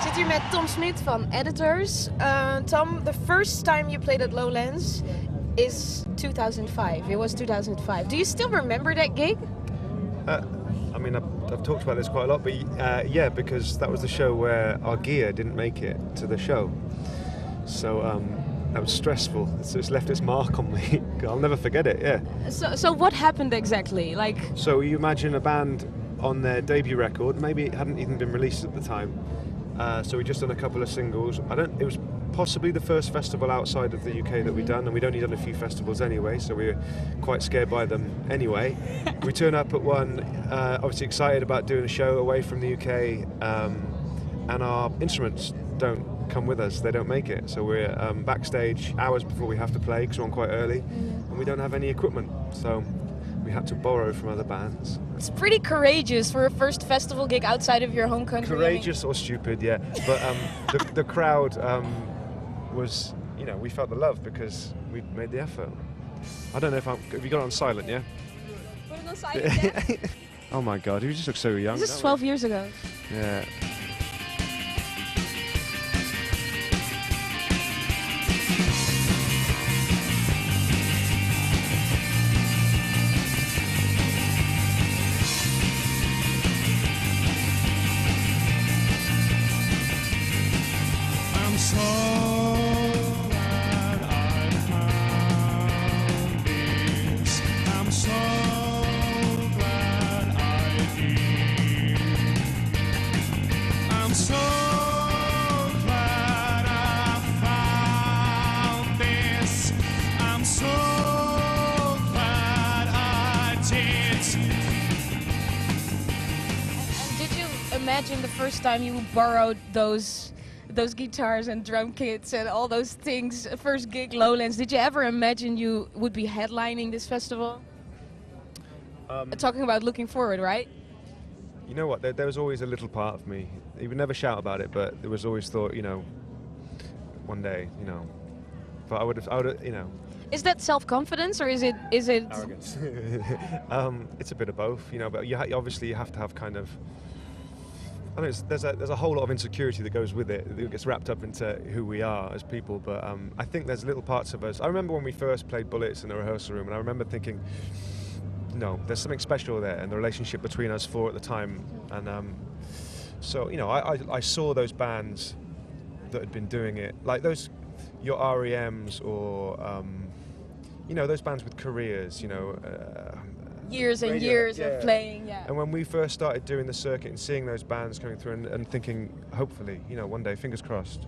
Zit hier met Tom Smit van Editors. Tom, the first time you played at Lowlands is 2005. It was 2005. Do you still remember that gig? I mean, I've talked about this quite a lot, but yeah, because that was the show where our gear didn't make it to the show. So that was stressful. It's left its mark on me. I'll never forget it, yeah. So what happened exactly? So you imagine a band on their debut record, maybe it hadn't even been released at the time. So we just done a couple of singles. It was possibly the first festival outside of the UK that we'd done, and we'd only done a few festivals anyway, so we were quite scared by them anyway. We turn up at one, obviously excited about doing a show away from the UK, and our instruments don't come with us, they don't make it. So we're backstage hours before we have to play, because we're on quite early, and we don't have any equipment, so we had to borrow from other bands. It's pretty courageous for a first festival gig outside of your home country. Courageous or stupid, yeah. But the crowd was, you know, we felt the love because we made the effort. I don't know if have you got it on silent, yeah? Put it on silent, yeah? Oh my God, you just look so young. This is 12 years ago. Yeah. I'm so glad I found this. I'm so glad I did. I'm so glad I found this. I'm so glad I did. And did you imagine the first time you borrowed those guitars and drum kits and all those things, first gig Lowlands, did you ever imagine you would be headlining this festival? Talking about looking forward, right? You know what, there was always a little part of me, he would never shout about it, but there was always thought, you know, one day, you know, but I would have, you know. Is that self-confidence or is it Arrogance. It's a bit of both, you know, but obviously you have to have kind of, I mean, there's a whole lot of insecurity that goes with it. It gets wrapped up into who we are as people. But I think there's little parts of us. I remember when we first played Bullets in the rehearsal room, and I remember thinking, no, there's something special there, and the relationship between us four at the time. And so, you know, I saw those bands that had been doing it, like those, your REMs or, you know, those bands with careers, you know. years and years of playing, yeah. And when we first started doing the circuit and seeing those bands coming through and thinking, hopefully, you know, one day, fingers crossed,